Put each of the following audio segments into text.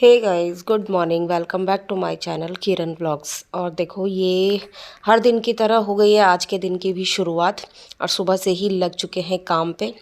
Hey guys, good morning. Welcome back to my channel Kiran blogs. और देखो, ये हर दिन की तरह हो गई है आज के दिन की भी शुरुआत। और सुबह से ही लग चुके हैं काम पे।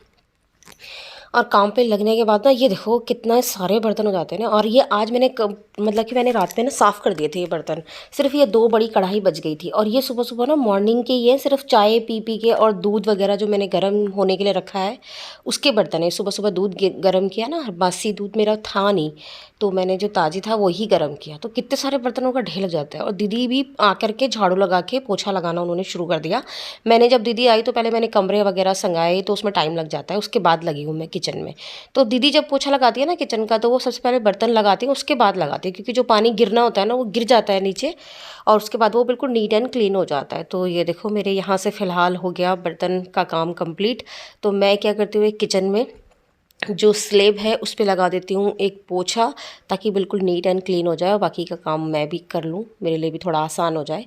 और काम पे लगने के बाद ना, ये देखो कितना सारे बर्तन हो जाते हैं ना। और ये आज मतलब कि मैंने रात में ना साफ़ कर दिए थे ये बर्तन। सिर्फ ये दो बड़ी कढ़ाई बच गई थी। और ये सुबह सुबह ना मॉर्निंग के, ये सिर्फ चाय पी पी के और दूध वगैरह जो मैंने गर्म होने के लिए रखा है उसके बर्तन है। सुबह सुबह दूध गर्म किया ना, बासी दूध मेरा था नहीं, तो मैंने जो ताज़ी था वही गर्म किया। तो कितने सारे बर्तनों का ढेर लग जाता है। और दीदी भी आकर के झाड़ू लगा के पोछा लगाना उन्होंने शुरू कर दिया। मैंने जब दीदी आई तो पहले मैंने कमरे वगैरह संगाए, तो उसमें टाइम लग जाता है। उसके बाद लगी हूँ मैं किचन में। तो दीदी जब पोछा लगाती है ना किचन का, तो वो सबसे पहले बर्तन लगाती है, उसके बाद लगाती है, क्योंकि जो पानी गिरना होता है ना वो गिर जाता है नीचे। और उसके बाद वो बिल्कुल नीट एंड क्लीन हो जाता है। तो ये देखो, मेरे यहाँ से फ़िलहाल हो गया बर्तन का काम कंप्लीट। तो मैं क्या करती हूँ, किचन में जो स्लेब है उस पे लगा देती हूँ एक पोछा, ताकि बिल्कुल नीट एंड क्लीन हो जाए और बाकी का काम मैं भी कर लूँ, मेरे लिए भी थोड़ा आसान हो जाए।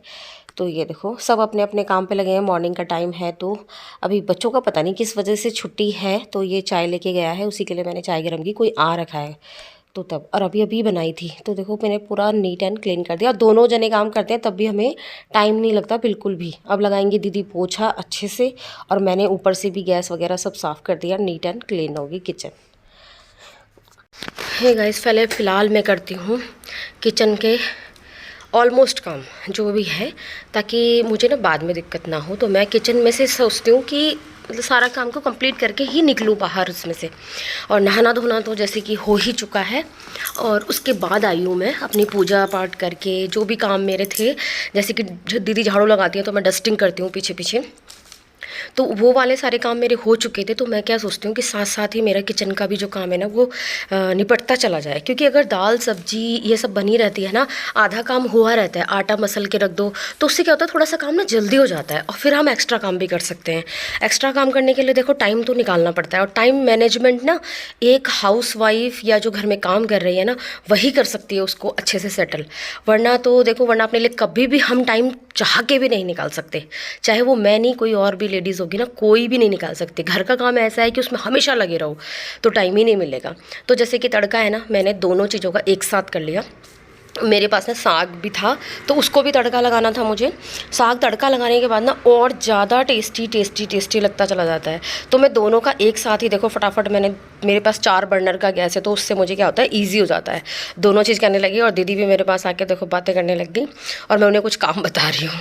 तो ये देखो, सब अपने अपने काम पे लगे हैं। मॉर्निंग का टाइम है, तो अभी बच्चों का पता नहीं किस वजह से छुट्टी है, तो ये चाय लेके गया है, उसी के लिए मैंने चाय गर्म की। कोई आ रखा है तो तब, और अभी अभी बनाई थी। तो देखो, मैंने पूरा नीट एंड क्लीन कर दिया। और दोनों जने काम करते हैं तब भी हमें टाइम नहीं लगता बिल्कुल भी। अब लगाएंगे दीदी पोछा अच्छे से, और मैंने ऊपर से भी गैस वगैरह सब साफ़ कर दिया। नीट एंड क्लीन होगी किचन। हे गाइस, पहले फ़िलहाल मैं करती हूँ किचन के ऑलमोस्ट काम जो भी है, ताकि मुझे ना बाद में दिक्कत ना हो। तो मैं किचन में से सोचती हूँ कि मतलब सारा काम को कंप्लीट करके ही निकलूँ बाहर उसमें से। और नहाना धोना तो जैसे कि हो ही चुका है। और उसके बाद आई हूँ मैं अपनी पूजा पाठ करके, जो भी काम मेरे थे। जैसे कि दीदी झाड़ू लगाती है तो मैं डस्टिंग करती हूँ पीछे पीछे, तो वो वाले सारे काम मेरे हो चुके थे। तो मैं क्या सोचती हूँ कि साथ साथ ही मेरा किचन का भी जो काम है ना वो निपटता चला जाए। क्योंकि अगर दाल सब्जी ये सब बनी रहती है ना, आधा काम हुआ रहता है, आटा मसल के रख दो, तो उससे क्या होता है, थोड़ा सा काम ना जल्दी हो जाता है और फिर हम एक्स्ट्रा काम भी कर सकते हैं। एक्स्ट्रा काम करने के लिए देखो टाइम तो निकालना पड़ता है। और टाइम मैनेजमेंट ना एक हाउसवाइफ या जो घर में काम कर रही है ना, वही कर सकती है उसको अच्छे से सेटल। वरना तो देखो, वरना अपने लिए कभी भी हम टाइम चाह के भी नहीं निकाल सकते। चाहे वो मैं नहीं, कोई और भी लेडीज़ होगी ना, कोई भी नहीं निकाल सकती। घर का काम ऐसा है कि उसमें हमेशा लगे रहो तो टाइम ही नहीं मिलेगा। तो जैसे कि तड़का है ना, मैंने दोनों चीज़ों का एक साथ कर लिया। मेरे पास ना साग भी था, तो उसको भी तड़का लगाना था मुझे। साग तड़का लगाने के बाद ना और ज़्यादा टेस्टी टेस्टी टेस्टी लगता चला जाता है। तो मैं दोनों का एक साथ ही देखो फटाफट, मेरे पास 4 बर्नर का गैस है, तो उससे मुझे क्या होता है, ईजी हो जाता है। दोनों चीज़ करने लगी और दीदी भी मेरे पास आके देखो बातें करने लग गई, और मैं उन्हें कुछ काम बता रही हूँ।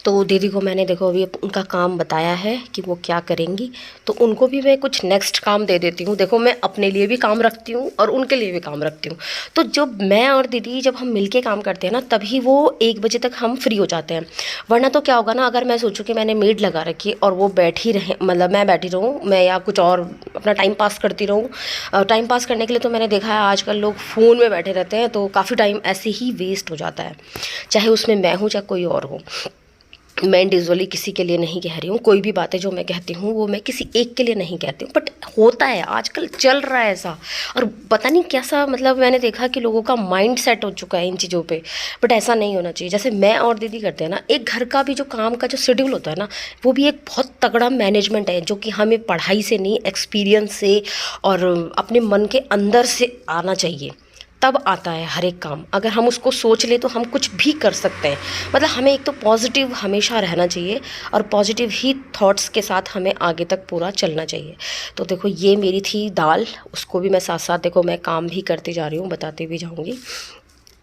तो दीदी को मैंने देखो अभी उनका काम बताया है कि वो क्या करेंगी, तो उनको भी मैं कुछ नेक्स्ट काम दे देती हूँ। देखो, मैं अपने लिए भी काम रखती हूँ और उनके लिए भी काम रखती हूँ। तो जब मैं और दीदी जब हम मिलके काम करते हैं ना, तभी वो 1 बजे तक हम फ्री हो जाते हैं। वरना तो क्या होगा ना, अगर मैं सोचूँ कि मैंने मेड लगा रखी और वो बैठी रहे, मतलब मैं बैठी रहूँ, मैं या कुछ और अपना टाइम पास करती रहूँ। टाइम पास करने के लिए तो मैंने देखा है आजकल लोग फ़ोन में बैठे रहते हैं, तो काफ़ी टाइम ऐसे ही वेस्ट हो जाता है। चाहे उसमें मैं हूँ चाहे कोई और हो। मैं इंडिविजुअली किसी के लिए नहीं कह रही हूँ। कोई भी बातें जो मैं कहती हूँ वो मैं किसी एक के लिए नहीं कहती हूँ, बट होता है, आजकल चल रहा है ऐसा। और पता नहीं कैसा, मतलब मैंने देखा कि लोगों का माइंड सेट हो चुका है इन चीज़ों पे। बट ऐसा नहीं होना चाहिए। जैसे मैं और दीदी करते हैं ना, एक घर का भी जो काम का जो शेड्यूल होता है ना, वो भी एक बहुत तगड़ा मैनेजमेंट है, जो कि हमें पढ़ाई से नहीं, एक्सपीरियंस से और अपने मन के अंदर से आना चाहिए। तब आता है हर एक काम। अगर हम उसको सोच ले तो हम कुछ भी कर सकते हैं। मतलब हमें एक तो पॉजिटिव हमेशा रहना चाहिए, और पॉजिटिव ही थॉट्स के साथ हमें आगे तक पूरा चलना चाहिए। तो देखो, ये मेरी थी दाल, उसको भी मैं साथ साथ देखो मैं काम भी करती जा रही हूँ, बताती भी जाऊँगी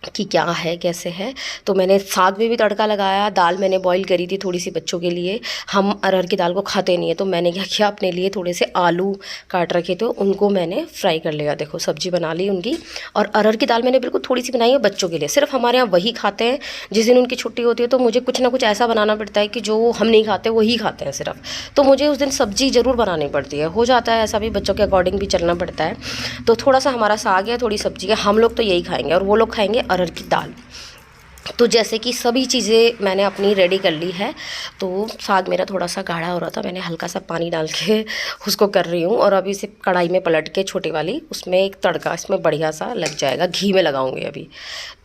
कि क्या है कैसे है। तो मैंने साग में भी तड़का लगाया। दाल मैंने बॉईल करी थी थोड़ी सी बच्चों के लिए, हम अरहर की दाल को खाते नहीं है, तो मैंने क्या किया, अपने लिए थोड़े से आलू काट रखे थे, उनको मैंने फ्राई कर लिया। देखो सब्जी बना ली उनकी। और अरहर की दाल मैंने बिल्कुल थोड़ी सी बनाई है बच्चों के लिए, सिर्फ हमारे यहाँ वही खाते हैं। जिस दिन उनकी छुट्टी होती है तो मुझे कुछ ना कुछ ऐसा बनाना पड़ता है कि जो हम नहीं खाते वही खाते हैं सिर्फ। तो मुझे उस दिन सब्जी ज़रूर बनानी पड़ती है। हो जाता है ऐसा भी, बच्चों के अकॉर्डिंग भी चलना पड़ता है। तो थोड़ा सा हमारा साग है, थोड़ी सब्जी है, हम लोग तो यही खाएंगे और वो लोग खाएंगे अरहर की दाल। तो जैसे कि सभी चीज़ें मैंने अपनी रेडी कर ली है, तो साग मेरा थोड़ा सा गाढ़ा हो रहा था, मैंने हल्का सा पानी डाल के उसको कर रही हूँ। और अभी इसे कढ़ाई में पलट के छोटी वाली, उसमें एक तड़का इसमें बढ़िया सा लग जाएगा, घी में लगाऊंगी अभी।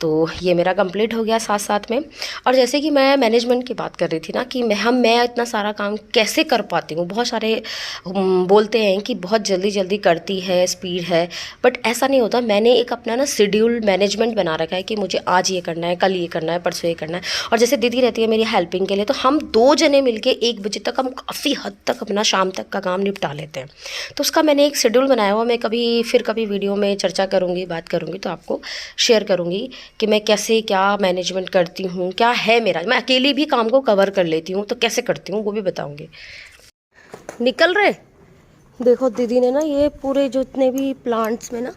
तो ये मेरा कंप्लीट हो गया साथ साथ में। और जैसे कि मैं मैनेजमेंट की बात कर रही थी ना कि मैं इतना सारा काम कैसे कर पाती हूँ। बहुत सारे बोलते हैं कि बहुत जल्दी जल्दी करती है, स्पीड है, बट ऐसा नहीं होता। मैंने एक अपना ना शेड्यूल मैनेजमेंट बना रखा है कि मुझे आज ये करना है, कल ये करना है, परसों ये करना है। और जैसे दीदी रहती है मेरी हेल्पिंग के लिए, तो हम 2 जने मिलके 1 बजे तक हम काफ़ी हद तक अपना शाम तक का काम निपटा लेते हैं। तो उसका मैंने एक शेड्यूल बनाया हुआ, मैं कभी वीडियो में चर्चा करूँगी, बात करूँगी, तो आपको शेयर करूँगी कि मैं कैसे क्या मैनेजमेंट करती हूँ, क्या है मेरा। मैं अकेली भी काम को कवर कर लेती हूँ, तो कैसे करती हूँ वो भी बताऊँगी। निकल रहे देखो दीदी ने ना, ये पूरे जितने भी प्लांट्स में ना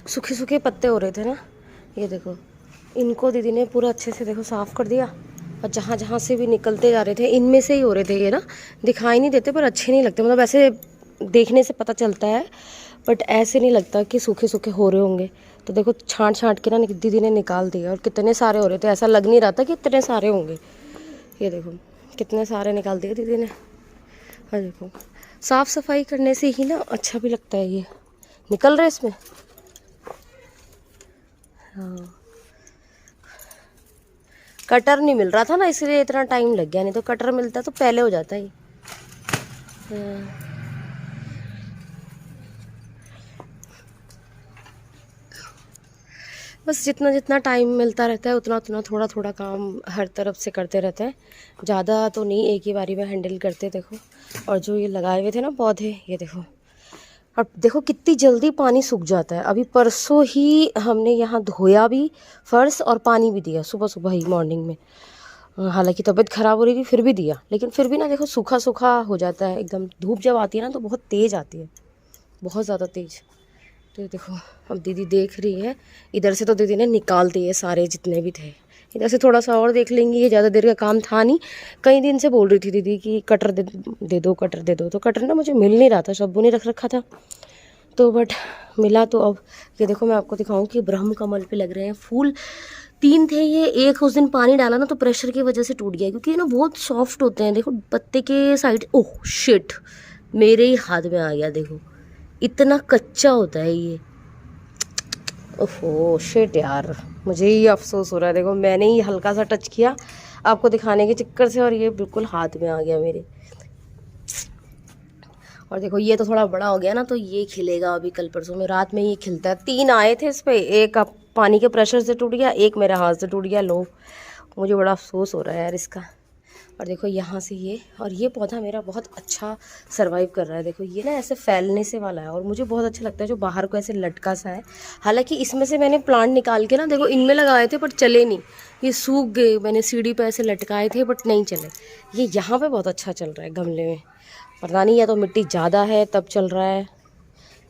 सूखे सूखे पत्ते हो रहे थे ना, ये देखो, इनको दीदी ने पूरा अच्छे से देखो साफ़ कर दिया। और जहाँ जहाँ से भी निकलते जा रहे थे, इनमें से ही हो रहे थे ये ना, दिखाई नहीं देते पर अच्छे नहीं लगते, मतलब ऐसे देखने से पता चलता है, बट ऐसे नहीं लगता कि सूखे सूखे हो रहे होंगे। तो देखो छांट छांट के ना दीदी ने निकाल दिया, और कितने सारे हो रहे थे, ऐसा लग नहीं रहा था कि इतने सारे होंगे। ये देखो कितने सारे निकाल दिए दीदी ने। और देखो साफ़ सफाई करने से ही ना अच्छा भी लगता है। ये निकल रहे इसमें, हाँ। कटर नहीं मिल रहा था ना, इसलिए इतना टाइम लग गया, नहीं तो कटर मिलता तो पहले हो जाता ही। हाँ। बस जितना जितना टाइम मिलता रहता है उतना उतना थोड़ा थोड़ा काम हर तरफ से करते रहते हैं, ज़्यादा तो नहीं एक ही बारी में हैंडल करते। देखो, और जो ये लगाए हुए थे ना पौधे, ये देखो, अब देखो कितनी जल्दी पानी सूख जाता है। अभी परसों ही हमने यहाँ धोया भी फर्श और पानी भी दिया, सुबह सुबह ही मॉर्निंग में। हालांकि तबीयत ख़राब हो रही थी फिर भी दिया, लेकिन फिर भी ना देखो सूखा सूखा हो जाता है एकदम। धूप जब आती है ना तो बहुत तेज़ आती है, बहुत ज़्यादा तेज़। तो देखो अब दीदी देख रही है, इधर से तो दीदी ने निकाल दिए सारे जितने भी थे। इधर से थोड़ा सा और देख लेंगी, ये ज़्यादा देर का काम था नहीं। कई दिन से बोल रही थी दीदी कि कटर दे दो, कटर दे दो, तो कटर ना मुझे मिल नहीं रहा था, शब्बू ने रख रखा था तो, बट मिला तो। अब ये देखो मैं आपको दिखाऊं कि ब्रह्म कमल पे लग रहे हैं फूल। 3 थे ये, एक उस दिन पानी डाला ना तो प्रेशर की वजह से टूट गया, क्योंकि ये ना बहुत सॉफ्ट होते हैं। देखो पत्ते के साइड, ओह शिट, मेरे ही हाथ में आ गया। देखो इतना कच्चा होता है ये, ओहो शिट यार, मुझे ही अफसोस हो रहा है। देखो मैंने ही हल्का सा टच किया आपको दिखाने के चक्कर से, और ये बिल्कुल हाथ में आ गया मेरे। और देखो ये तो थोड़ा बड़ा हो गया ना, तो ये खिलेगा अभी कल परसों में। रात में ये खिलता है। 3 आए थे इस पर, एक अब पानी के प्रेशर से टूट गया, एक मेरे हाथ से टूट गया। लो, मुझे बड़ा अफसोस हो रहा है यार इसका। और देखो यहाँ से ये, और ये पौधा मेरा बहुत अच्छा सर्वाइव कर रहा है। देखो ये ना ऐसे फैलने से वाला है, और मुझे बहुत अच्छा लगता है जो बाहर को ऐसे लटका सा है। हालांकि इसमें से मैंने प्लांट निकाल के ना देखो इनमें लगाए थे, पर चले नहीं, ये सूख गए। मैंने सीढ़ी पे ऐसे लटकाए थे बट नहीं चले। ये यहाँ पे बहुत अच्छा चल रहा है गमले में, पता नहीं या तो मिट्टी ज़्यादा है तब चल रहा है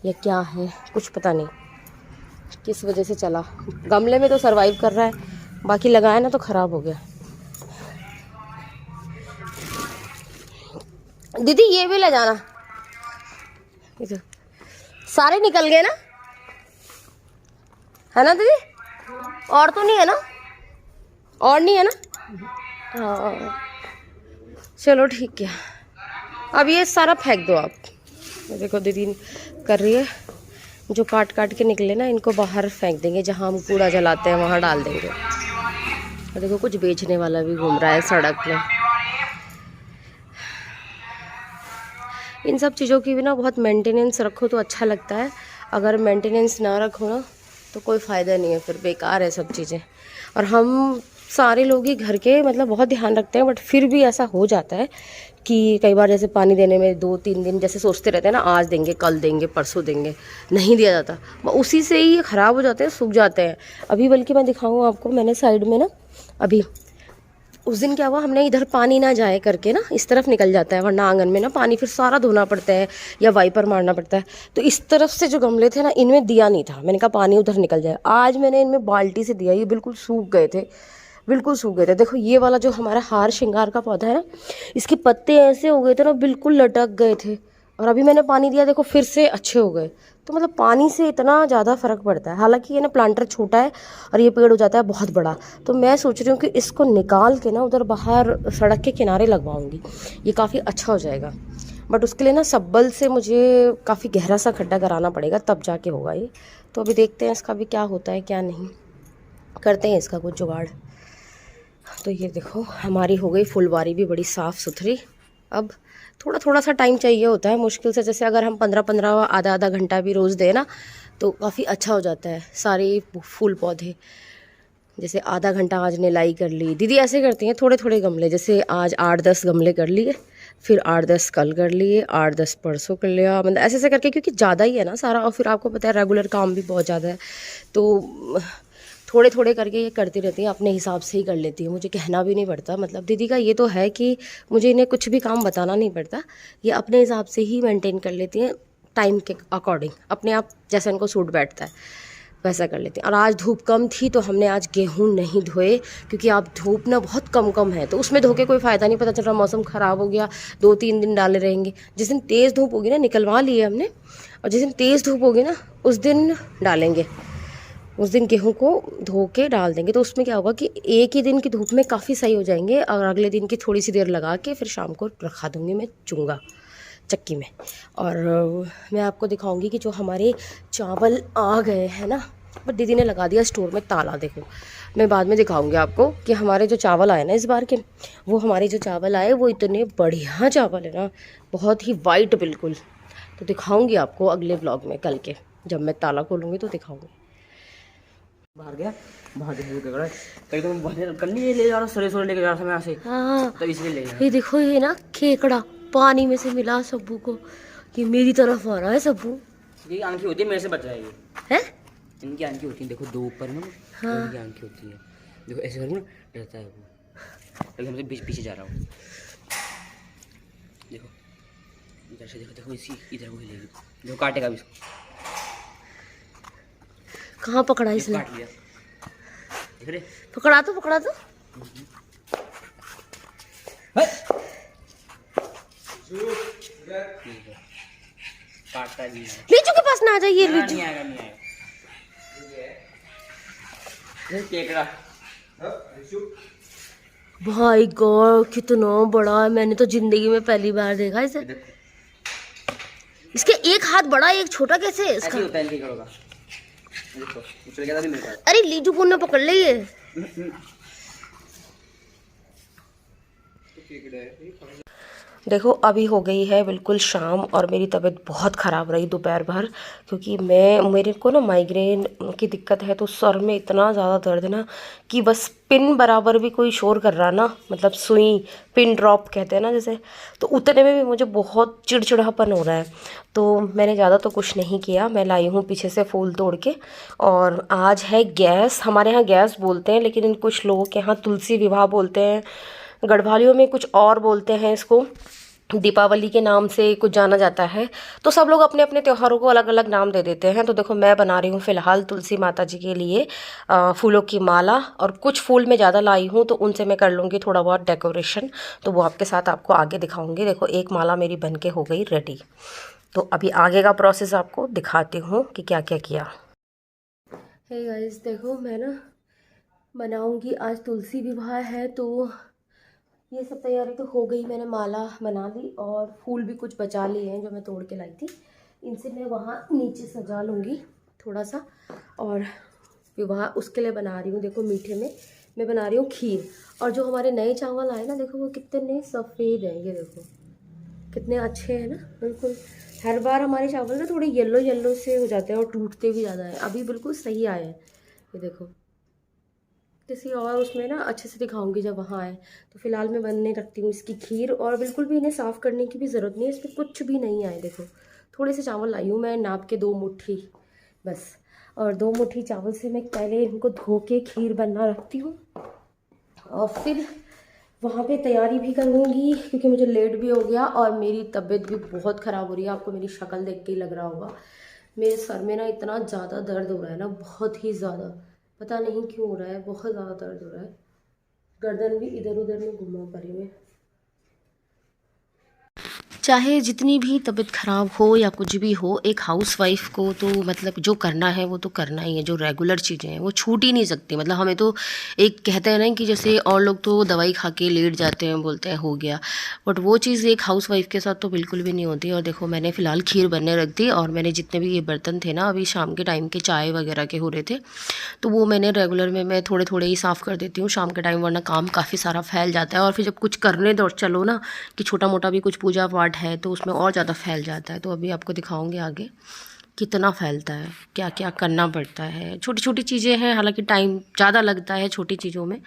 या क्या है, कुछ पता नहीं किस वजह से चला। गमले में तो सर्वाइव कर रहा है, बाकी लगाया ना तो ख़राब हो गया। दीदी ये भी ले जाना, इधर सारे निकल गए ना, है ना दीदी? और तो नहीं है ना? और नहीं है ना? हाँ चलो ठीक है, अब ये सारा फेंक दो आप। देखो दीदी कर रही है, जो काट काट के निकले ना इनको बाहर फेंक देंगे, जहाँ हम कूड़ा जलाते हैं वहाँ डाल देंगे। और देखो कुछ बेचने वाला भी घूम रहा है सड़क में। इन सब चीज़ों की भी ना बहुत मेंटेनेंस रखो तो अच्छा लगता है, अगर मेंटेनेंस ना रखो ना तो कोई फ़ायदा नहीं है, फिर बेकार है सब चीज़ें। और हम सारे लोग ही घर के मतलब बहुत ध्यान रखते हैं, बट फिर भी ऐसा हो जाता है कि कई बार जैसे पानी देने में 2-3 दिन जैसे सोचते रहते हैं ना, आज देंगे, कल देंगे, परसों देंगे, नहीं दिया जाता, उसी से ही ख़राब हो जाते हैं, सूख जाते हैं। अभी बल्कि मैं दिखाऊँ आपको, मैंने साइड में ना अभी उस दिन क्या हुआ, हमने इधर पानी ना जाए करके ना इस तरफ निकल जाता है, वरना आंगन में ना पानी फिर सारा धोना पड़ता है या वाइपर मारना पड़ता है। तो इस तरफ से जो गमले थे ना इनमें दिया नहीं था, मैंने कहा पानी उधर निकल जाए। आज मैंने इनमें बाल्टी से दिया, ये बिल्कुल सूख गए थे, बिल्कुल सूख गए थे। देखो ये वाला जो हमारा हार श्रृंगार का पौधा है ना, इसके पत्ते ऐसे हो गए थे ना, बिल्कुल लटक गए थे, और अभी मैंने पानी दिया देखो फिर से अच्छे हो गए। तो मतलब पानी से इतना ज़्यादा फ़र्क पड़ता है। हालांकि ये ना प्लांटर छोटा है और ये पेड़ हो जाता है बहुत बड़ा, तो मैं सोच रही हूँ कि इसको निकाल के ना उधर बाहर सड़क के किनारे लगवाऊँगी, ये काफ़ी अच्छा हो जाएगा। बट उसके लिए ना सब्बल से मुझे काफ़ी गहरा सा खड्डा कराना पड़ेगा, तब जाके होगा ये। तो अभी देखते हैं इसका भी क्या होता है क्या नहीं, करते हैं इसका कुछ जुगाड़। तो ये देखो हमारी हो गई फुलवारी भी बड़ी साफ़ सुथरी। अब थोड़ा थोड़ा सा टाइम चाहिए होता है मुश्किल से, जैसे अगर हम 15-15 आधा आधा घंटा भी रोज़ दें ना तो काफ़ी अच्छा हो जाता है सारे फूल पौधे। जैसे आधा घंटा आज निलाई कर ली, दीदी ऐसे करती हैं थोड़े थोड़े गमले, जैसे आज 8-10 गमले कर लिए, फिर 8-10 कल कर लिए, 8-10 परसों कर लिया, मतलब ऐसे ऐसे करके, क्योंकि ज़्यादा ही है ना सारा, और फिर आपको पता है रेगुलर काम भी बहुत ज़्यादा है, तो थोड़े थोड़े करके ये करती रहती हैं, अपने हिसाब से ही कर लेती है, मुझे कहना भी नहीं पड़ता। मतलब दीदी का ये तो है कि मुझे इन्हें कुछ भी काम बताना नहीं पड़ता, ये अपने हिसाब से ही मेंटेन कर लेती हैं, टाइम के अकॉर्डिंग, अपने आप जैसे इनको सूट बैठता है वैसा कर लेते हैं। और आज धूप कम थी तो हमने आज गेहूं नहीं धोए, क्योंकि आप धूप ना बहुत कम कम है, तो उसमें धो के कोई फ़ायदा नहीं, पता चल रहा मौसम ख़राब हो गया, 2-3 दिन डाले रहेंगे। जिस दिन तेज़ धूप होगी ना निकलवा लिए हमने, और जिस दिन तेज़ धूप होगी ना उस दिन डालेंगे, उस दिन गेहूं को धो के डाल देंगे। तो उसमें क्या होगा कि एक ही दिन की धूप में काफ़ी सही हो जाएंगे, और अगले दिन की थोड़ी सी देर लगा के फिर शाम को रखा दूँगी मैं चूँगा चक्की में। और मैं आपको दिखाऊंगी कि जो हमारे चावल आ गए हैं ना, बट दीदी ने लगा दिया स्टोर में ताला। देखो मैं बाद में दिखाऊंगी आपको कि हमारे जो चावल आए ना इस बार के, वो हमारे जो चावल आए वो इतने बढ़िया चावल है ना, बहुत ही वाइट बिल्कुल। तो दिखाऊंगी आपको अगले व्लॉग में कल के, जब मैं ताला खोलूँगी तो दिखाऊंगी। बाहर गया, बाहर देखो क्या कर रहा है, कहीं तो बाहर कल नहीं ले जा रहा, सरे सोरे लेके जा रहा था मैं यहाँ से, हाँ तो इसलिए ले गया। ये देखो, ये ना खेकड़ा पानी में से मिला सब्बू को, ये मेरी तरफ आ रहा है सब्बू। ये आंखें होती है, मेरे से बच रहा है ये है इनकी आंखें होती हैं, देखो दो ऊपर में, हाँ। इनकी आंखें होती है, देखो ऐसे करूँ ना डरता है वो, अभी हमसे पीछे जा रहा हूँ, देखो इधर से, देखो देखो इसी इधर को हिलेगी, देखो काटेगा भी इसको, कहाँ पकड़ा इसने? काट लिया, देख रहे, पकड़ा तो पकड़ा तो। काटता भी है। लीचू के पास ना आ जाइए, लीचू। नहीं आएगा, नहीं आएगा, केकड़ा भाई गॉड कितना बड़ा है, मैंने तो जिंदगी में पहली बार देखा इसे। इसके एक हाथ बड़ा एक छोटा, कैसे है इसका? होता है केकड़ों का, देखो उछल गया था भी मेरे पास। अरे लीचू कौन ने पकड़ ली है? देखो अभी हो गई है बिल्कुल शाम, और मेरी तबीयत बहुत ख़राब रही दोपहर भर, क्योंकि मेरे को ना माइग्रेन की दिक्कत है, तो सर में इतना ज़्यादा दर्द ना कि बस पिन बराबर भी कोई शोर कर रहा ना, मतलब सुई, पिन ड्रॉप कहते हैं ना जैसे, तो उतने में भी मुझे बहुत चिड़चिड़ापन हो रहा है। तो मैंने ज़्यादा तो कुछ नहीं किया, मैं लाई हूँ पीछे से फूल तोड़ के। और आज है गैस, हमारे यहाँ गैस बोलते हैं, लेकिन कुछ लोगों के यहाँ तुलसी विवाह बोलते हैं, गढ़वालियों में कुछ और बोलते हैं इसको, दीपावली के नाम से कुछ जाना जाता है। तो सब लोग अपने अपने त्योहारों को अलग अलग नाम दे देते हैं। तो देखो मैं बना रही हूँ फ़िलहाल तुलसी माता जी के लिए फूलों की माला, और कुछ फूल मैं ज़्यादा लाई हूँ तो उनसे मैं कर लूँगी थोड़ा बहुत डेकोरेशन, तो वो आपके साथ आपको आगे दिखाऊँगी। देखो एक माला मेरी बन के हो गई रेडी, तो अभी आगे का प्रोसेस आपको दिखाती हूँ कि क्या क्या किया। हे गाइस देखो मैं ना बनाऊँगी, आज तुलसी विवाह है, तो ये सब तैयारी तो हो गई, मैंने माला बना ली और फूल भी कुछ बचा लिए हैं जो मैं तोड़ के लाई थी, इनसे मैं वहाँ नीचे सजा लूँगी थोड़ा सा। और विवाह उसके लिए बना रही हूँ, देखो मीठे में मैं बना रही हूँ खीर। और जो हमारे नए चावल आए ना, देखो वो कितने सफ़ेद हैं, ये देखो कितने अच्छे हैं ना बिल्कुल। हर बार हमारे चावल ना थोड़े येलो येलो से हो जाते हैं और टूटते भी ज़्यादा हैं, अभी बिल्कुल सही आए हैं ये देखो। किसी और उसमें ना अच्छे से दिखाऊंगी जब वहाँ आए। तो फिलहाल मैं बनने रखती हूँ इसकी खीर, और बिल्कुल भी इन्हें साफ़ करने की भी ज़रूरत नहीं है, इसमें कुछ भी नहीं आए। देखो थोड़े से चावल लाई हूँ मैं नाप के 2 मुट्ठी बस, और 2 मुट्ठी चावल से मैं पहले इनको धो के खीर बनना रखती हूँ, और फिर वहाँ पे तैयारी भी करूँगी, क्योंकि मुझे लेट भी हो गया और मेरी तबीयत भी बहुत ख़राब हो रही है। आपको मेरी शक्ल देख के ही लग रहा होगा, मेरे सर में ना इतना ज़्यादा दर्द हो रहा है ना, बहुत ही ज़्यादा, पता नहीं क्यों हो रहा है, बहुत ज़्यादा दर्द हो रहा है। गर्दन भी इधर उधर में घुमा पड़ी में। चाहे जितनी भी तबीयत ख़राब हो या कुछ भी हो, एक हाउसवाइफ़ को तो मतलब जो करना है वो तो करना ही है। जो रेगुलर चीज़ें हैं वो छूट ही नहीं सकती। मतलब हमें तो एक कहते हैं ना कि जैसे और लोग तो दवाई खा के लेट जाते हैं, बोलते हैं हो गया, बट वो चीज़ एक हाउसवाइफ़ के साथ तो बिल्कुल भी नहीं होती। और देखो मैंने फ़िलहाल खीर बनने रख दी, और मैंने जितने भी ये बर्तन थे ना अभी शाम के टाइम के चाय वगैरह के हो रहे थे, तो वो मैंने रेगुलर में मैं थोड़े थोड़े ही साफ़ कर देती हूँ शाम के टाइम, वरना काम काफ़ी सारा फैल जाता है। और फिर जब कुछ करने दो चलो ना कि छोटा मोटा भी कुछ पूजा पाठ है तो उसमें और ज़्यादा फैल जाता है। तो अभी आपको दिखाऊंगी आगे कितना फैलता है, क्या क्या करना पड़ता है। छोटी छोटी चीज़ें हैं, हालांकि टाइम ज़्यादा लगता है छोटी चीज़ों में।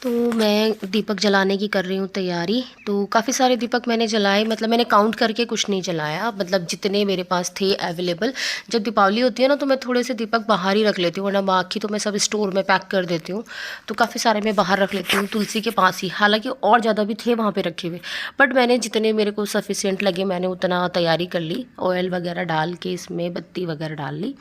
तो मैं दीपक जलाने की कर रही हूँ तैयारी। तो काफ़ी सारे दीपक मैंने जलाए, मतलब मैंने काउंट करके कुछ नहीं जलाया, मतलब जितने मेरे पास थे अवेलेबल। जब दीपावली होती है ना तो मैं थोड़े से दीपक बाहर ही रख लेती हूँ, वरना बाकी तो मैं सब स्टोर में पैक कर देती हूँ। तो काफ़ी सारे मैं बाहर रख लेती हूँ तुलसी के पास ही, हालांकि और ज़्यादा भी थे वहाँ पर रखे हुए, बट मैंने जितने मेरे को सफिशिएंट लगे मैंने उतना तैयारी कर ली। ऑयल वगैरह डाल के इसमें बत्ती वगैरह डाल ली।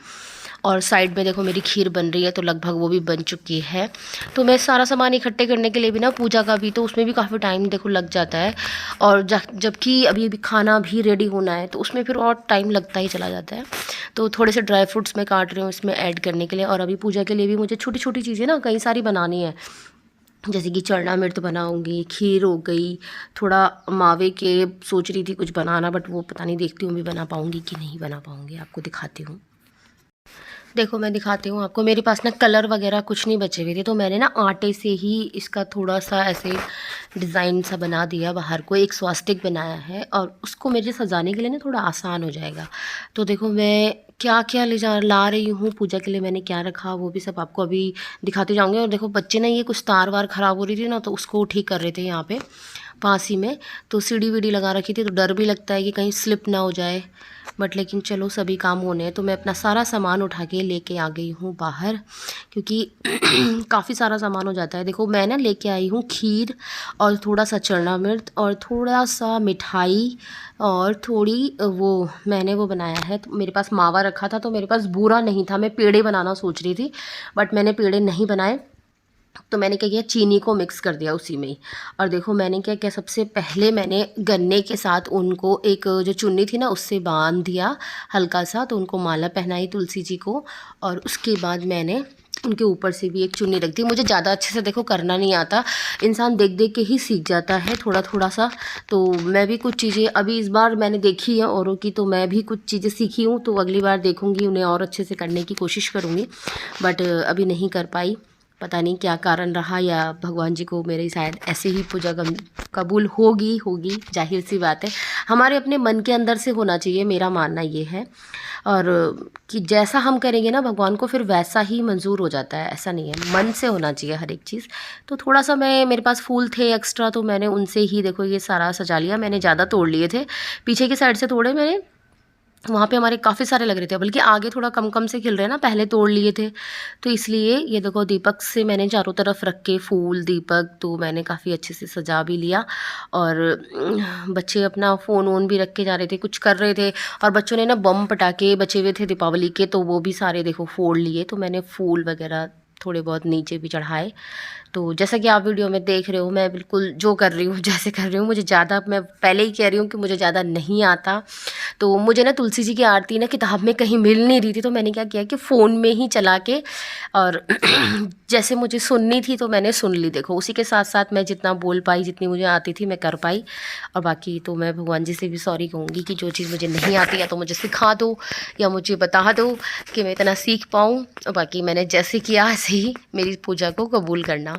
और साइड में देखो मेरी खीर बन रही है, तो लगभग वो भी बन चुकी है। तो मैं सारा सामान इकट्ठे करने के लिए भी ना, पूजा का भी, तो उसमें भी काफ़ी टाइम देखो लग जाता है। और जबकि अभी अभी खाना भी रेडी होना है तो उसमें फिर और टाइम लगता ही चला जाता है। तो थोड़े से ड्राई फ्रूट्स मैं काट रही हूँ इसमें ऐड करने के लिए। और अभी पूजा के लिए भी मुझे छोटी छोटी चीज़ें ना कई सारी बनानी है, जैसे कि चरणामृत बनाऊंगी, खीर हो गई, थोड़ा मावे के सोच रही थी कुछ बनाना, बट वो पता नहीं, देखती हूँ भी बना पाऊँगी कि नहीं बना पाऊँगी। आपको दिखाती हूँ, देखो मैं दिखाती हूँ आपको। मेरे पास ना कलर वगैरह कुछ नहीं बचे हुए थे, तो मैंने ना आटे से ही इसका थोड़ा सा ऐसे डिज़ाइन सा बना दिया बाहर को, एक स्वास्तिक बनाया है, और उसको मेरे सजाने के लिए ना थोड़ा आसान हो जाएगा। तो देखो मैं क्या क्या ला रही हूँ पूजा के लिए, मैंने क्या रखा वो भी सब आपको अभी दिखाते जाऊँगी। और देखो बच्चे ना, ये कुछ तार वार ख़राब हो रही थी ना, तो उसको ठीक कर रहे थे यहाँ पे पास ही में। तो सीढ़ी वीढ़ी लगा रखी थी, तो डर भी लगता है कि कहीं स्लिप ना हो जाए, बट लेकिन चलो सभी काम होने हैं। तो मैं अपना सारा सामान उठा के लेके आ गई हूँ बाहर, क्योंकि काफ़ी सारा सामान हो जाता है। देखो मैं ना लेके आई हूँ खीर, और थोड़ा सा चरणामृत, और थोड़ा सा मिठाई, और थोड़ी वो मैंने वो बनाया है, तो मेरे पास मावा रखा था, तो मेरे पास बूरा नहीं था। मैं पेड़े बनाना सोच रही थी, बट मैंने पेड़े नहीं बनाए, तो मैंने क्या किया, चीनी को मिक्स कर दिया उसी में ही। और देखो मैंने क्या किया, सबसे पहले मैंने गन्ने के साथ उनको एक जो चुन्नी थी ना उससे बांध दिया हल्का सा, तो उनको माला पहनाई तुलसी जी को। और उसके बाद मैंने उनके ऊपर से भी एक चुन्नी रख दी। मुझे ज़्यादा अच्छे से देखो करना नहीं आता, इंसान देख देख के ही सीख जाता है थोड़ा थोड़ा सा। तो मैं भी कुछ चीज़ें अभी इस बार मैंने देखी है औरों की, तो मैं भी कुछ चीज़ें सीखी हूँ, तो अगली बार देखूँगी उन्हें और अच्छे से करने की कोशिश करूँगी, बट अभी नहीं कर पाई। पता नहीं क्या कारण रहा, या भगवान जी को मेरी शायद ऐसे ही पूजा कबूल होगी, जाहिर सी बात है। हमारे अपने मन के अंदर से होना चाहिए, मेरा मानना ये है। और कि जैसा हम करेंगे ना भगवान को, फिर वैसा ही मंजूर हो जाता है, ऐसा नहीं है, मन से होना चाहिए हर एक चीज़। तो थोड़ा सा मेरे पास फूल थे एक्स्ट्रा, तो मैंने उनसे ही देखो ये सारा सजा लिया। मैंने ज़्यादा तोड़ लिए थे, पीछे की साइड से तोड़े मैंने, वहाँ पे हमारे काफ़ी सारे लग रहे थे, बल्कि आगे थोड़ा कम कम से खिल रहे हैं ना, पहले तोड़ लिए थे। तो इसलिए ये देखो दीपक से मैंने चारों तरफ रख के फूल दीपक, तो मैंने काफ़ी अच्छे से सजा भी लिया। और बच्चे अपना फ़ोन वोन भी रख के जा रहे थे, कुछ कर रहे थे। और बच्चों ने ना बम पटाखे बचे हुए थे दीपावली के, तो वो भी सारे देखो फोड़ लिए। तो मैंने फूल वगैरह थोड़े बहुत नीचे भी चढ़ाए। तो जैसा कि आप वीडियो में देख रहे हो, मैं बिल्कुल जो कर रही हूँ जैसे कर रही हूँ, मुझे ज़्यादा, मैं पहले ही कह रही हूँ कि मुझे ज़्यादा नहीं आता। तो मुझे ना तुलसी जी की आरती ना किताब में कहीं मिल नहीं रही थी, तो मैंने क्या किया कि फ़ोन में ही चला के, और जैसे मुझे सुननी थी तो मैंने सुन ली। देखो उसी के साथ साथ मैं जितना बोल पाई, जितनी मुझे आती थी मैं कर पाई। और बाकी तो मैं भगवान जी से भी सॉरी कहूँगी कि जो चीज़ मुझे नहीं आती या तो मुझे सिखा दो या मुझे बता दो कि मैं इतना सीख पाऊँ। और बाकी मैंने जैसे किया ऐसे ही मेरी पूजा को कबूल करना।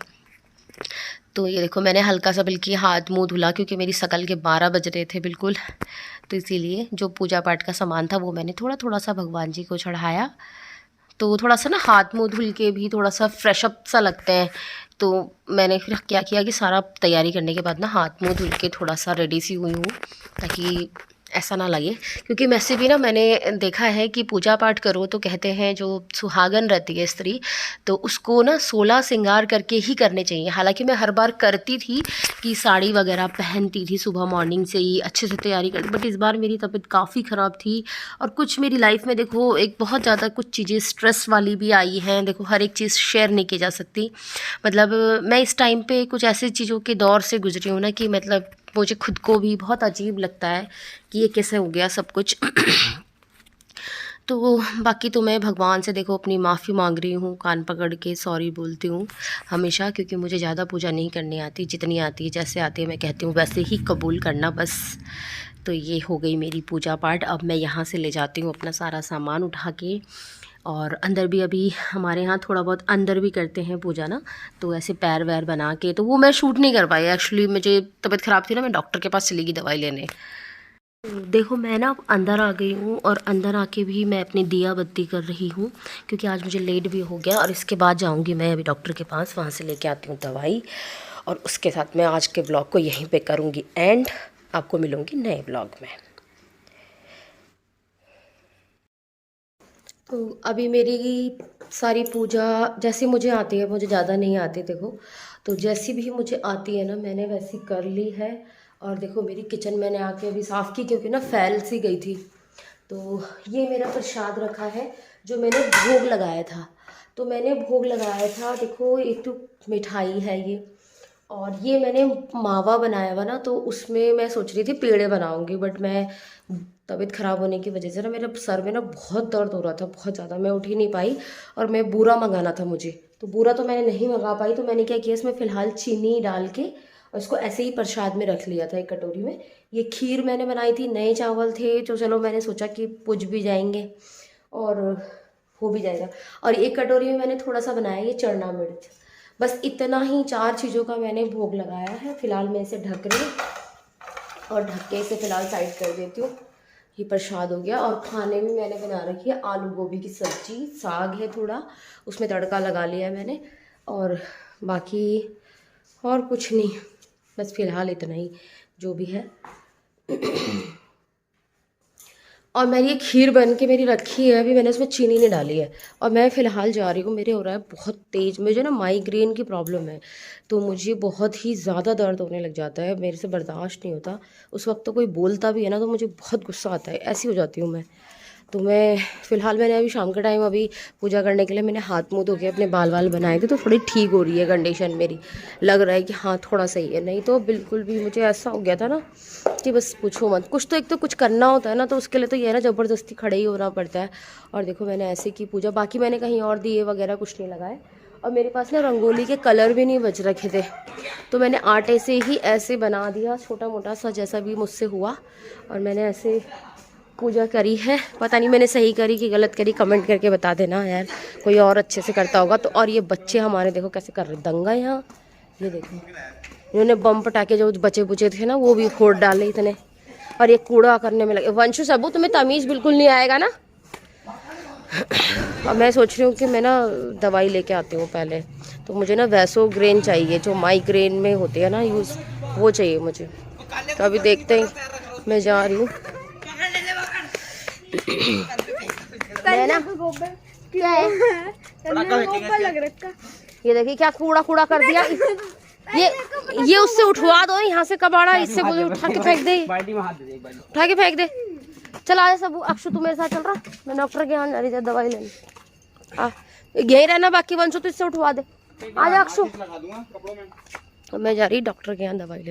तो ये देखो मैंने हल्का सा बल्कि हाथ मुंह धुला, क्योंकि मेरी शकल के 12 बज रहे थे बिल्कुल। तो इसीलिए जो पूजा पाठ का सामान था वो मैंने थोड़ा थोड़ा सा भगवान जी को चढ़ाया। तो थोड़ा सा ना हाथ मुंह धुल के भी थोड़ा सा फ्रेश अप सा लगते हैं। तो मैंने फिर क्या किया कि सारा तैयारी करने के बाद ना हाथ मुंह धुल के थोड़ा सा रेडी सी हुई हूँ, ताकि ऐसा ना लगे। क्योंकि वैसे भी ना मैंने देखा है कि पूजा पाठ करो तो कहते हैं जो सुहागन रहती है स्त्री, तो उसको ना 16 श्रृंगार करके ही करने चाहिए। हालांकि मैं हर बार करती थी कि साड़ी वगैरह पहनती थी सुबह मॉर्निंग से ही अच्छे से तैयारी करती, बट इस बार मेरी तबीयत काफ़ी ख़राब थी। और कुछ मेरी लाइफ में देखो एक बहुत ज़्यादा कुछ चीज़ें स्ट्रेस वाली भी आई हैं। देखो हर एक चीज़ शेयर नहीं की जा सकती। मतलब मैं इस टाइम पे कुछ ऐसी चीज़ों के दौर से गुजरी हूँ ना कि मतलब मुझे खुद को भी बहुत अजीब लगता है कि ये कैसे हो गया सब कुछ। तो बाकी तो मैं भगवान से देखो अपनी माफ़ी मांग रही हूँ, कान पकड़ के सॉरी बोलती हूँ हमेशा, क्योंकि मुझे ज़्यादा पूजा नहीं करनी आती, जितनी आती है जैसे आती है मैं कहती हूँ वैसे ही कबूल करना बस। तो ये हो गई मेरी पूजा पाठ। अब मैं यहाँ से ले जाती हूँ अपना सारा सामान उठा के, और अंदर भी अभी हमारे यहाँ थोड़ा बहुत अंदर भी करते हैं पूजा ना, तो ऐसे पैर वैर बना के, तो वो मैं शूट नहीं कर पाई एक्चुअली, मुझे तबीयत ख़राब थी ना, मैं डॉक्टर के पास चली गई दवाई लेने। देखो मैं ना अब अंदर आ गई हूँ, और अंदर आके भी मैं अपनी दिया बत्ती कर रही हूँ, क्योंकि आज मुझे लेट भी हो गया, और इसके बाद जाऊँगी मैं अभी डॉक्टर के पास, वहाँ से लेके आती हूँ दवाई, और उसके साथ मैं आज के ब्लॉग को यहीं पे करूँगी एंड, आपको मिलूँगी नए ब्लॉग में। तो अभी मेरी सारी पूजा जैसी मुझे आती है, मुझे ज़्यादा नहीं आती देखो, तो जैसी भी मुझे आती है ना मैंने वैसी कर ली है। और देखो मेरी किचन मैंने आके अभी साफ़ की, क्योंकि ना फैल सी गई थी। तो ये मेरा प्रसाद रखा है जो मैंने भोग लगाया था, तो मैंने भोग लगाया था, देखो एक तो मिठाई है ये, और ये मैंने मावा बनाया हुआ ना, तो उसमें मैं सोच रही थी पेड़े बनाऊंगी, बट मैं तबीयत ख़राब होने की वजह से ना मेरे सर में ना बहुत दर्द हो रहा था, बहुत ज़्यादा, मैं उठ ही नहीं पाई, और मैं बूरा मंगाना था मुझे, तो बूरा तो मैंने नहीं मंगा पाई, तो मैंने क्या किया इसमें फ़िलहाल चीनी डाल के और इसको ऐसे ही प्रसाद में रख लिया था एक कटोरी में। ये खीर मैंने बनाई थी, नए चावल थे, तो चलो मैंने सोचा कि पुज भी जाएंगे और हो भी जाएगा। और एक कटोरी में मैंने थोड़ा सा बनाया ये चना मिर्च, बस इतना ही 4 चीज़ों का मैंने भोग लगाया है। फिलहाल मैं इसे ढक रही हूँ, और ढक के इसे फिलहाल साइड कर देती हूँ। ये प्रसाद हो गया। और खाने में मैंने बना रखी है आलू गोभी की सब्जी, साग है थोड़ा, उसमें तड़का लगा लिया है मैंने, और बाकी और कुछ नहीं, बस फिलहाल इतना ही जो भी है। और मेरी ये खीर बन के मेरी रखी है, अभी मैंने इसमें चीनी नहीं डाली है, और मैं फ़िलहाल जा रही हूँ, मेरे हो रहा है बहुत तेज़, मुझे ना माइग्रेन की प्रॉब्लम है, तो मुझे बहुत ही ज़्यादा दर्द होने लग जाता है, मेरे से बर्दाश्त नहीं होता। उस वक्त तो कोई बोलता भी है ना तो मुझे बहुत गुस्सा आता है, ऐसी हो जाती हूँ मैं। तो मैं फ़िलहाल मैंने अभी शाम के टाइम अभी पूजा करने के लिए मैंने हाथ मुँह धो के अपने बाल वाल बनाए थे, तो थोड़ी ठीक हो रही है कंडीशन मेरी, लग रहा है कि हाँ थोड़ा सही है। नहीं तो बिल्कुल भी मुझे ऐसा हो गया था ना कि बस पूछो मत, कुछ तो एक तो कुछ करना होता है ना, तो उसके लिए तो ये है ना ज़बरदस्ती खड़े ही होना पड़ता है। और देखो मैंने ऐसे की पूजा, बाकी मैंने कहीं और दिए वगैरह कुछ नहीं लगाए, और मेरे पास ना रंगोली के कलर भी नहीं बच रखे थे, तो मैंने आटे से ही ऐसे बना दिया छोटा मोटा सा, जैसा भी मुझसे हुआ, और मैंने ऐसे पूजा करी है। पता नहीं मैंने सही करी कि गलत करी, कमेंट करके बता देना यार, कोई और अच्छे से करता होगा तो। और ये बच्चे हमारे देखो कैसे कर रहे दंगा यहाँ, ये देखो इन्होंने बम पटाखे जो बचे बुचे थे ना वो भी फोड़ डाले इतने, और ये कूड़ा करने में लगे। वंशु सबू तुम्हें तमीज़ बिल्कुल नहीं आएगा ना। अब मैं सोच रही हूँ कि मैं ना दवाई लेके आती हूँ पहले, तो मुझे ना वैसोग्रेन चाहिए, जो माइग्रेन में होते हैं ना यूज़, वो चाहिए मुझे। तो अभी देखते हैं, मैं जा रही हूँ। मैं ना क्या है ये देखिए क्या कूड़ा कूड़ा कर दिया, ये उससे उठवा दो यहाँ से कबाड़ा, इससे मुझे उठा के फेंक दे, उठा के फेंक दे। चल आजा सब, अक्षु तू मेरे साथ चल रहा, मैं डॉक्टर के यहाँ जा रही थी दवाई लेने, यही रहना बाकी, वंशु तो इससे उठवा दे, आजा अक्षु। मैं जा रही डॉक्टर के यहाँ दवाई लेने।